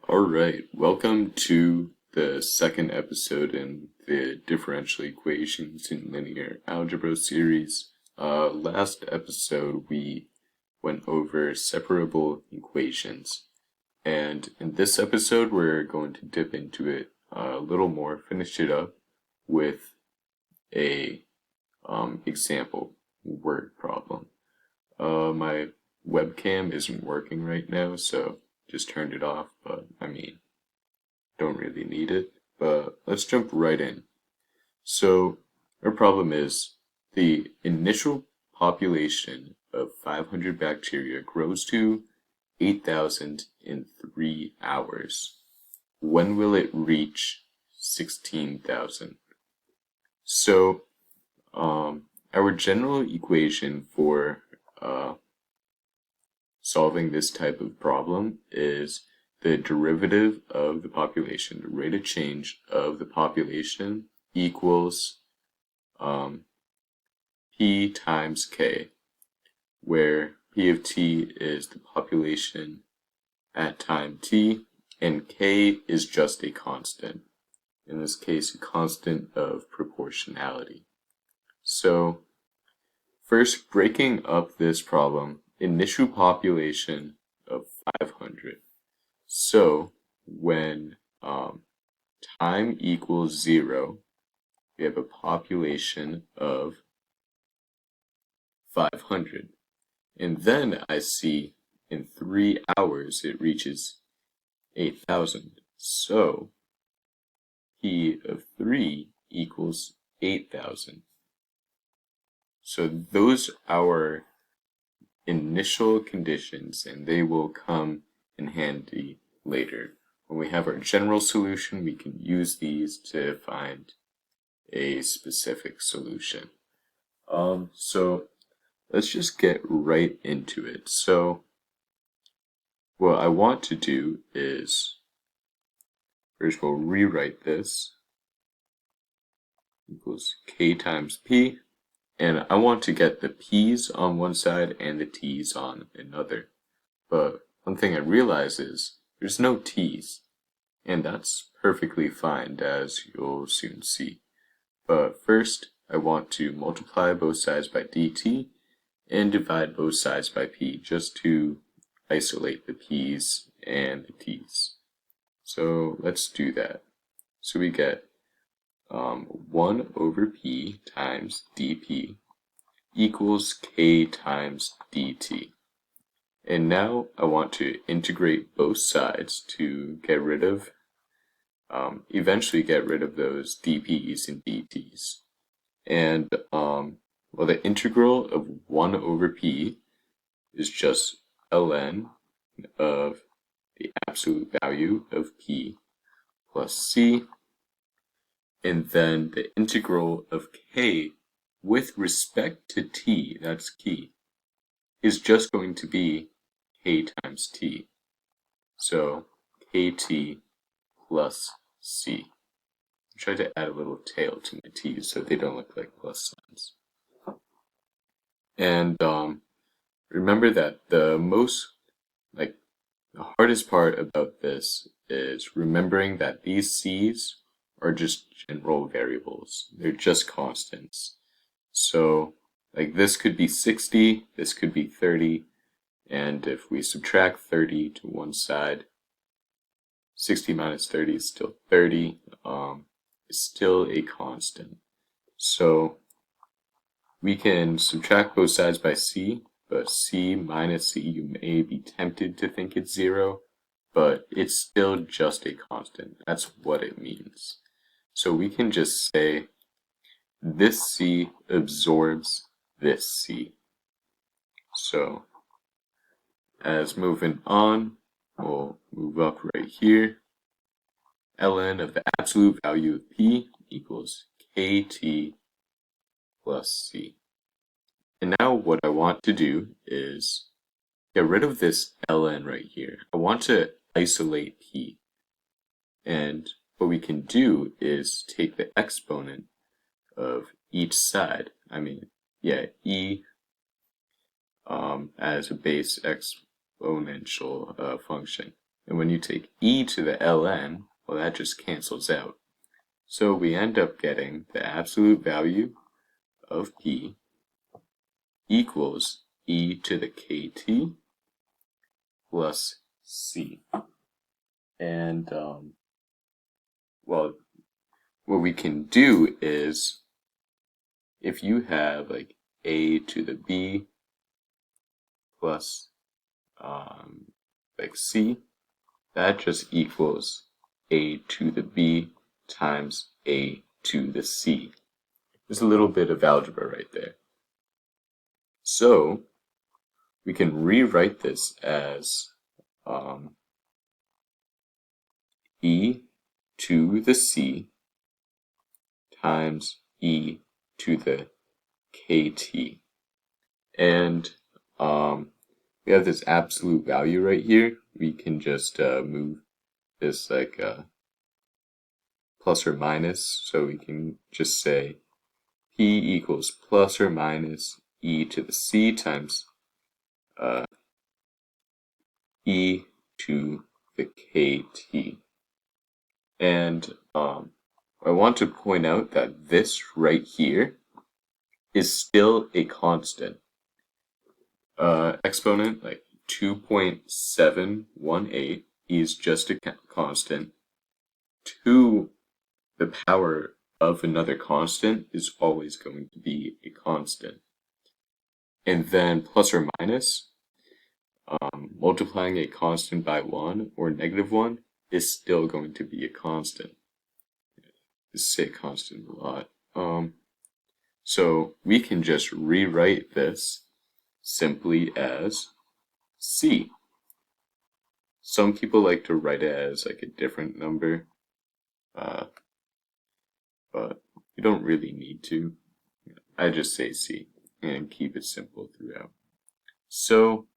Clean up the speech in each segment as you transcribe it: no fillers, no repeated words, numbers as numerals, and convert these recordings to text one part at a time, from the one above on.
Alright, welcome to the second episode in the differential equations in linear algebra series. Last episode we went over separable equations, and in this episode we're going to dip into it a little more, finish it up with a example word problem. My webcam isn't working right now, so just turned it off, but don't really need it. But let's jump right in. So our problem is the initial population of 500 bacteria grows to 8,000 in 3 hours. When will it reach 16,000? So our general equation for solving this type of problem is the derivative of the population, the rate of change of the population equals P times K, where P of T is the population at time T, and K is just a constant. In this case, a constant of proportionality. So, first, breaking up this problem, initial population of 500. So when time equals 0, we have a population of 500. And then I see in 3 hours it reaches 8,000. So P of 3 equals 8,000. So those are our initial conditions, and they will come in handy later. When we have our general solution, we can use these to find a specific solution. So let's just get right into it. So what I want to do is first we'll rewrite this equals K times P. And I want to get the P's on one side and the T's on another. But one thing I realize is there's no T's. And that's perfectly fine, as you'll soon see. But first, I want to multiply both sides by dt and divide both sides by P, just to isolate the P's and the T's. So let's do that. So we get 1 over P times dP equals K times dt. And now I want to integrate both sides to get rid of, eventually get rid of those dP's and dT's. And, well, the integral of 1 over P is just ln of the absolute value of P plus C. And then the integral of K with respect to T, that's key, is just going to be K times T. So KT plus C. I try to add a little tail to my T's so they don't look like plus signs. And remember that the hardest part about this is remembering that these C's are just general variables. They're just constants. So, this could be 60, this could be 30, and if we subtract 30 to one side, 60 minus 30 is still 30, is still a constant. So, we can subtract both sides by C, but C minus C, you may be tempted to think it's 0, but it's still just a constant. That's what it means. So we can just say this C absorbs this C. So as moving on, we'll move up right here. ln of the absolute value of P equals KT plus C. And now what I want to do is get rid of this ln right here. I want to isolate P. And what we can do is take the exponent of each side. E as a base exponential function. And when you take e to the ln, well, that just cancels out. So we end up getting the absolute value of p equals e to the kt plus c. And, well, what we can do is, if you have like a to the b plus like c, that just equals a to the b times a to the c. There's a little bit of algebra right there. So we can rewrite this as e to the c times e to the kt. And we have this absolute value right here. We can just move this like plus or minus, so we can just say p equals plus or minus e to the c times e to the kt. And I want to point out that this right here is still a constant. Exponent like 2.718 is just a constant. 2 the power of another constant is always going to be a constant. And then plus or minus, multiplying a constant by 1 or negative 1 is still going to be a constant. I say constant a lot. So we can just rewrite this simply as c. Some people like to write it as like a different number, but you don't really need to. I just say c and keep it simple throughout. So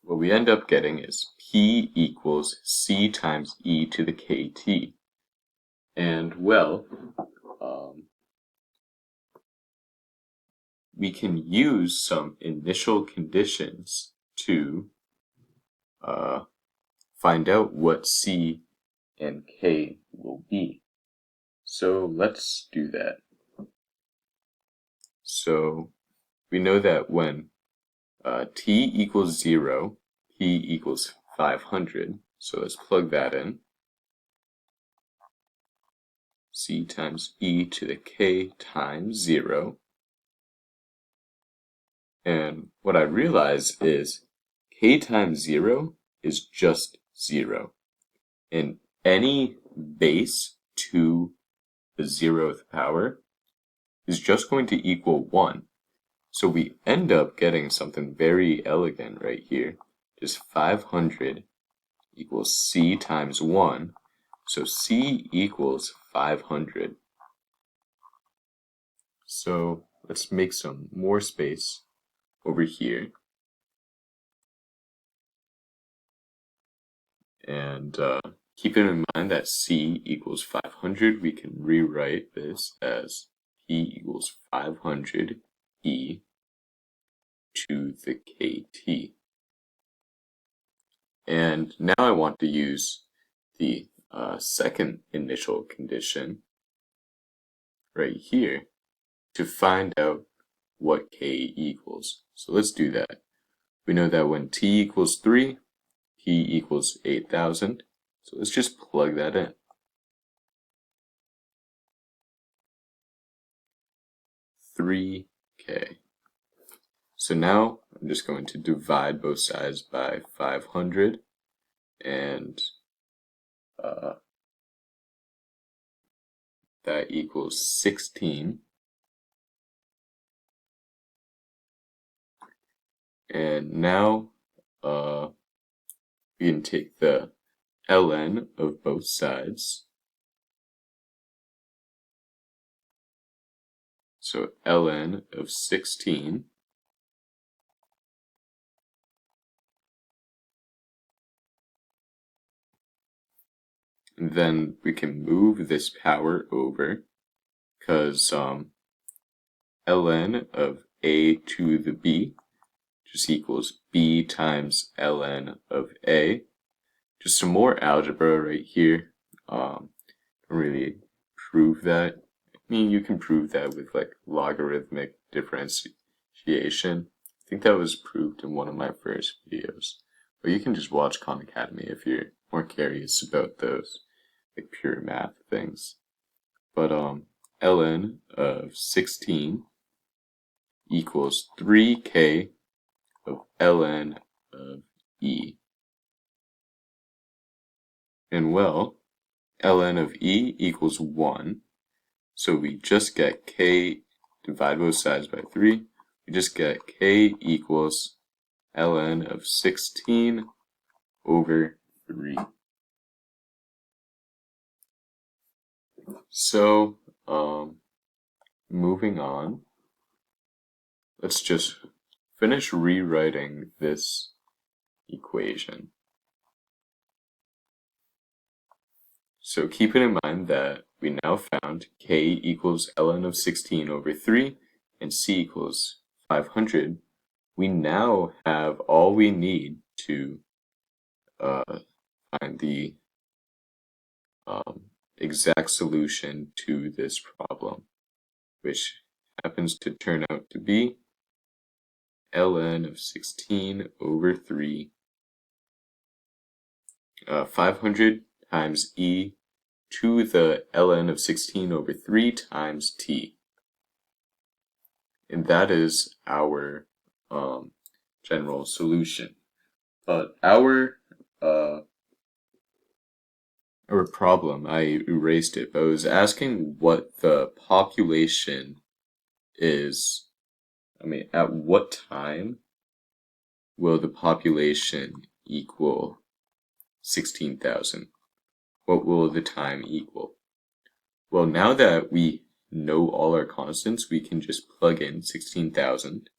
what we end up getting is p equals c times e to the kt. And well, we can use some initial conditions to find out what c and k will be. So let's do that. So we know that when t equals 0, p equals 500. So let's plug that in. C times e to the k times 0. And what I realize is k times 0 is just 0. And any base to the 0th power is just going to equal 1. So we end up getting something very elegant right here. Just 500 equals c times 1. So c equals 500. So let's make some more space over here. And keeping in mind that c equals 500, we can rewrite this as p equals 500 e to the kt. And now I want to use the second initial condition right here to find out what k equals. So let's do that. We know that when t equals 3, p equals 8,000. So let's just plug that in. 3k. So now I'm just going to divide both sides by 500, and that equals 16. And now we can take the ln of both sides. So ln of 16 and then we can move this power over, because ln of a to the b just equals b times ln of a. Just some more algebra right here. Don't really prove that. I mean, you can prove that with like logarithmic differentiation. I think that was proved in one of my first videos. But you can just watch Khan Academy if you're more curious about those like pure math things. But ln of 16 equals 3k of ln of e. And well, ln of e equals 1. So we just get k, divide both sides by 3. We just get k equals ln of 16 over 3. So, moving on, let's just finish rewriting this equation. So keeping in mind that we now found k equals ln of 16 over 3 and c equals 500, we now have all we need to find the exact solution to this problem, which happens to turn out to be ln of 16 over 3, 500 times e to the ln of 16 over 3 times t. And that is our general solution. But our problem, I erased it, but it was asking what the population is. I mean, at what time will the population equal 16,000? What will the time equal? Well, now that we know all our constants, we can just plug in 16,000.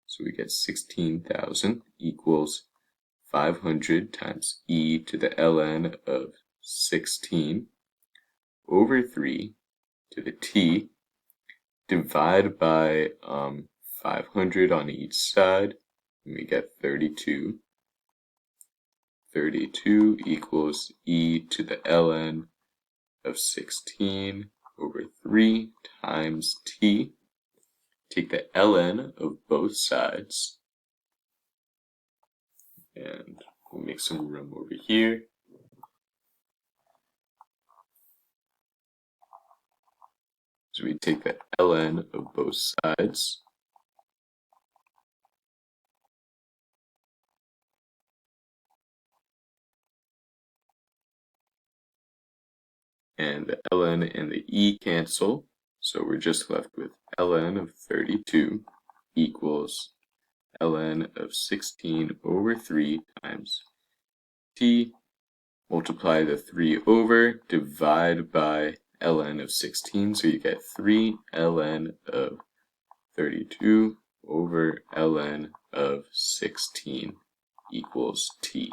So we get 16,000 equals 500 times e to the ln of 16 over 3 to the t, divide by 500 on each side, and we get 32. 32 equals e to the ln of 16 over 3 times t. Take the ln of both sides, and we'll make some room over here. So we take the ln of both sides, and the ln and the e cancel, so we're just left with ln of 32 equals ln of 16 over 3 times t, multiply the 3 over, divide by ln of 16, so you get 3 ln of 32 over ln of 16 equals t.